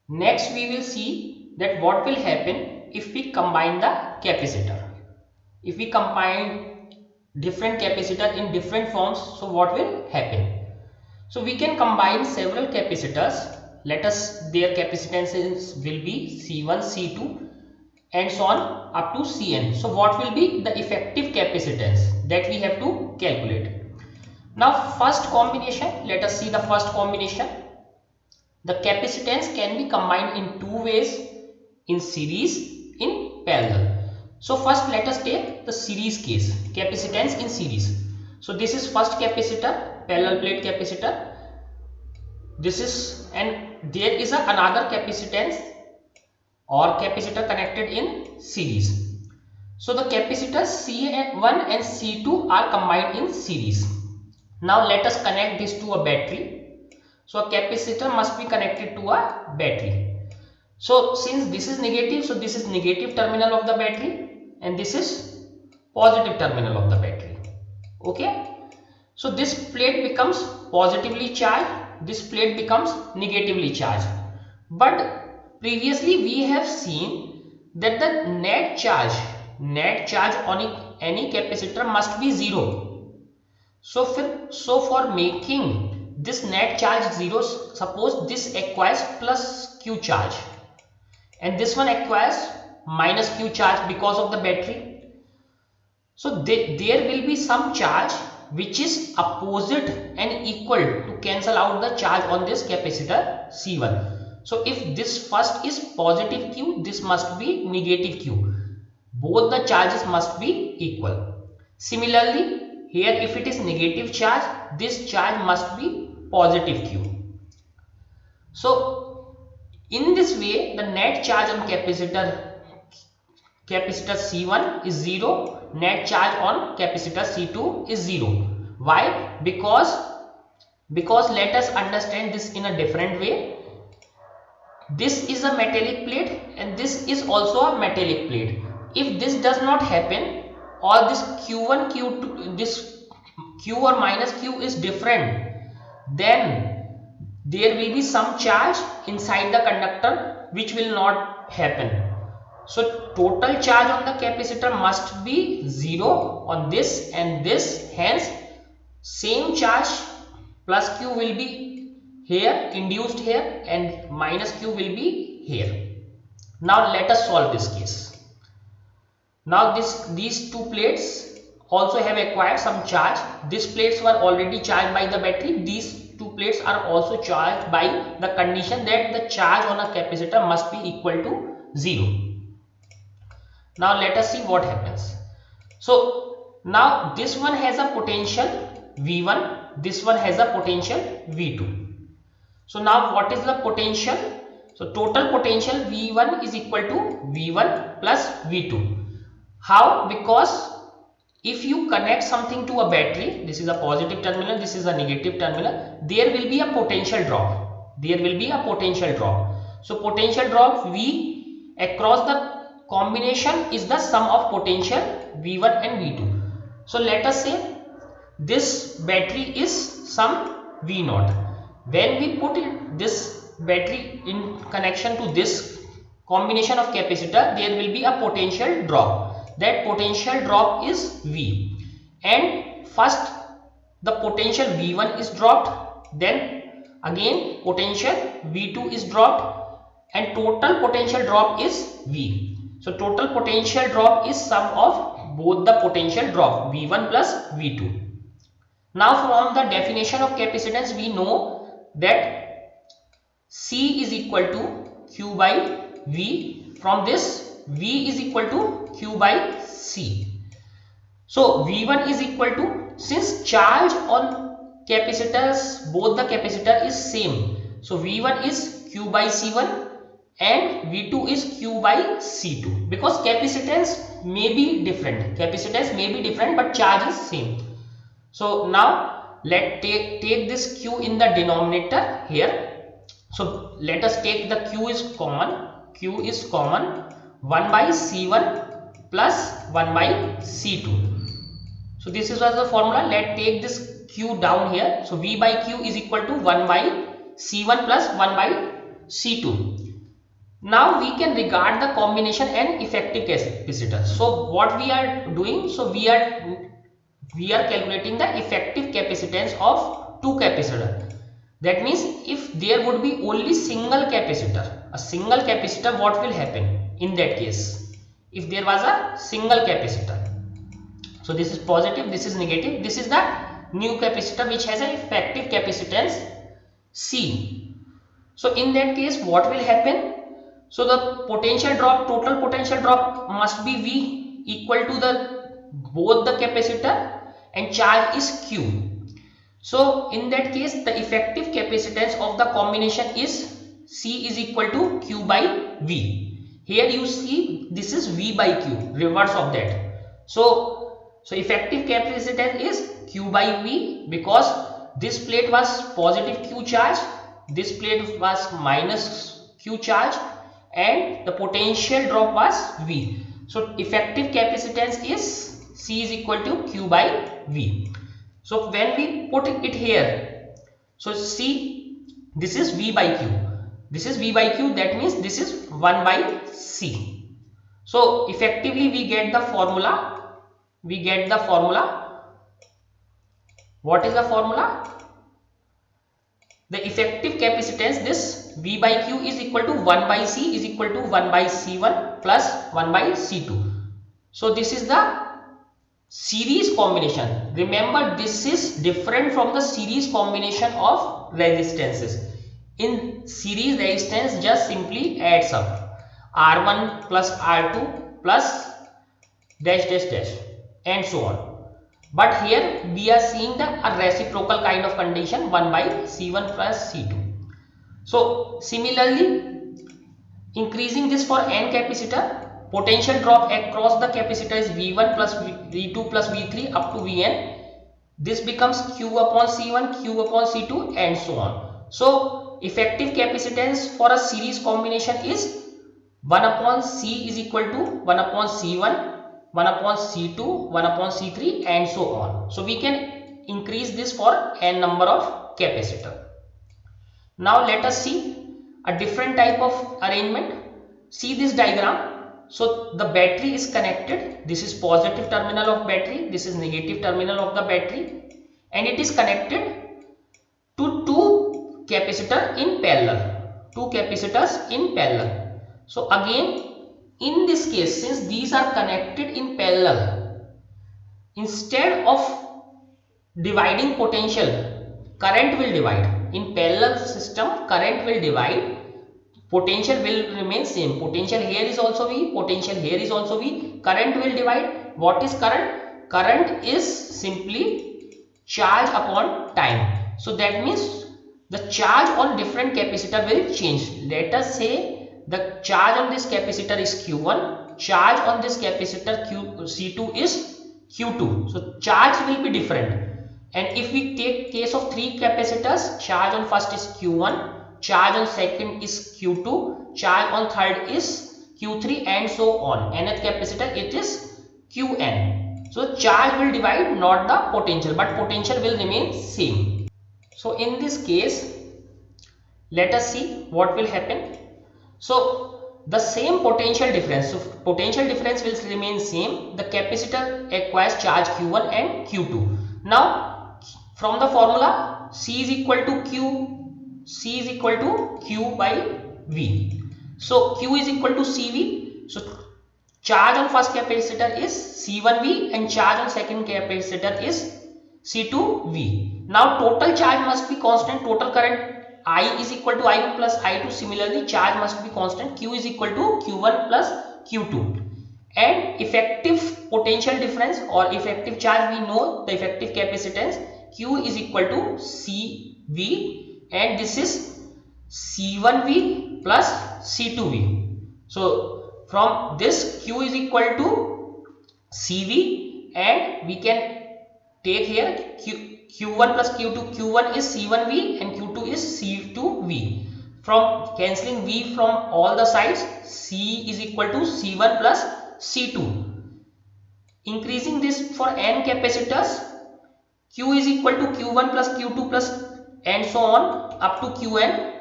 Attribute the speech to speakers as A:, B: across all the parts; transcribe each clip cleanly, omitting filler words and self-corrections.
A: Next we will see that what will happen if we combine the capacitor. If we combine different capacitor in different forms, so what will happen? So we can combine several capacitors. Let us, their capacitances will be C1, C2 and so on up to Cn. So what will be the effective capacitance that we have to calculate? Now first combination, let us see the first combination. The capacitance can be combined in two ways, in series, in parallel. So first let us take the series case, capacitance in series. So this is first capacitor, parallel plate capacitor. This is, and there is another capacitance or capacitor connected in series. So the capacitors C1 and C2 are combined in series. Now let us connect this to a battery. So a capacitor must be connected to a battery. So since this is negative, so this is negative terminal of the battery and this is positive terminal of the battery. Okay. So this plate becomes positively charged, this plate becomes negatively charged. But previously we have seen that the net charge on any capacitor must be zero. So for making this net charge zero, suppose this acquires plus q charge and this one acquires minus q charge because of the battery. So there will be some charge which is opposite and equal to cancel out the charge on this capacitor C1. So if this first is positive q, this must be negative q. Both the charges must be equal. Similarly, here if it is negative charge, this charge must be positive q. So in this way, the net charge on capacitor C1 is 0, net charge on capacitor C2 is 0. Why? Because let us understand this in a different way. This is a metallic plate and this is also a metallic plate. If this does not happen, or this Q1, Q2, this Q or minus Q is different, then there will be some charge inside the conductor which will not happen. So total charge on the capacitor must be 0 on this and this, hence same charge plus q will be here induced here and minus q will be here. Now let us solve this case. Now these two plates also have acquired some charge. These plates were already charged by the battery. These two plates are also charged by the condition that the charge on a capacitor must be equal to 0. Now let us see what happens. So now this one has a potential V1, this one has a potential V2. So now what is the potential? So total potential V1 is equal to V1 plus V2. How? Because if you connect something to a battery, this is a positive terminal, this is a negative terminal, there will be a potential drop. There will be a potential drop. So potential drop V across the combination is the sum of potential V1 and V2. So let us say this battery is some V0. When we put this battery in connection to this combination of capacitor, there will be a potential drop. That potential drop is V. And first the potential V1 is dropped, then again potential V2 is dropped and total potential drop is V. So total potential drop is sum of both the potential drop V1 plus V2. Now from the definition of capacitance we know that C is equal to Q by V. From this V is equal to Q by C. So V1 is equal to, since charge on capacitors, both the capacitor is same. So V1 is Q by C1 and V2 is Q by C2, because capacitance may be different. Capacitance may be different but charge is same. So now let take this q in the denominator here. So let us take the q is common. Q is common, 1 by C1 plus 1 by C2. So this is the formula. Let take this q down here. So V by q is equal to 1 by C1 plus 1 by C2. Now we can regard the combination and effective capacitor. So what we are doing, so we are calculating the effective capacitance of two capacitor. That means if there would be only single capacitor, what will happen in that case? If there was a single capacitor, so this is positive, this is negative, this is the new capacitor which has an effective capacitance C. So in that case, what will happen? So the potential drop, total potential drop must be V equal to the both the capacitor and charge is Q. So in that case, the effective capacitance of the combination is C is equal to Q by V. Here you see this is V by Q, reverse of that. So effective capacitance is Q by V because this plate was positive Q charge, this plate was minus Q charge, and the potential drop was V. So effective capacitance is C is equal to Q by V. So when we put it here, so see this is V by Q. This is V by Q, that means this is 1 by C. So effectively we get the formula. What is the formula? The effective capacitance, this V by Q is equal to 1 by C is equal to 1 by C1 plus 1 by C2. So this is the series combination. Remember, this is different from the series combination of resistances. In series, resistance just simply adds up R1 plus R2 plus dash dash dash and so on. But here we are seeing the reciprocal kind of condition, 1 by C1 plus C2. So similarly, increasing this for n capacitor, potential drop across the capacitor is V1 plus V2 plus V3 up to Vn. This becomes Q upon C1, Q upon C2 and so on. So effective capacitance for a series combination is 1 upon C is equal to 1 upon C1, 1 upon C2, 1 upon C3 and so on. So we can increase this for n number of capacitor. Now let us see a different type of arrangement. See this diagram. So the battery is connected. This is positive terminal of battery. This is negative terminal of the battery. And it is connected to two capacitors in parallel. Two capacitors in parallel. So again, in this case, since these are connected in parallel, instead of dividing potential, current will divide. In parallel system, current will divide, potential will remain same. Potential here is also V, potential here is also V. Current will divide. What is current? Current is simply charge upon time. So that means the charge on different capacitor will change. Let us say the charge on this capacitor is Q1, charge on this capacitor C2 is Q2. So charge will be different. And if we take case of three capacitors, charge on first is Q1, charge on second is Q2, charge on third is Q3 and so on. Nth capacitor it is Qn. So charge will divide, not the potential, but potential will remain same. So in this case, let us see what will happen. So the same potential difference, so potential difference will remain same. The capacitor acquires charge Q1 and Q2. Now from the formula, C is equal to Q by V. So Q is equal to CV. So charge on first capacitor is C1V and charge on second capacitor is C2V. Now total charge must be constant. Total current I is equal to I1 plus I2. Similarly, charge must be constant. Q is equal to Q1 plus Q2. And effective potential difference or effective charge, we know the effective capacitance Q is equal to CV and this is C1V plus C2V. So from this Q is equal to CV and we can take here Q1 plus Q2. Q1 is C1V and Q2 is C2V. From cancelling V from all the sides, C is equal to C1 plus C2. Increasing this for n capacitors, Q is equal to Q1 plus Q2 plus and so on up to Qn.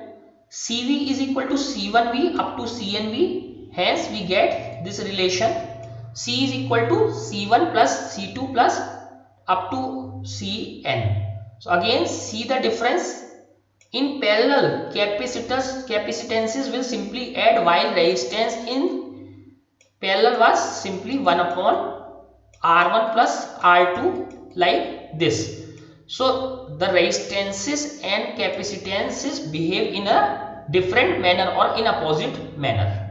A: CV is equal to C1V up to CNV. Hence we get this relation. C is equal to C1 plus C2 plus up to Cn. So again see the difference. In parallel, capacitances will simply add, while resistance in parallel was simply 1 upon R1 plus R2 like this. So the resistances and capacitances behave in a different manner or in opposite manner.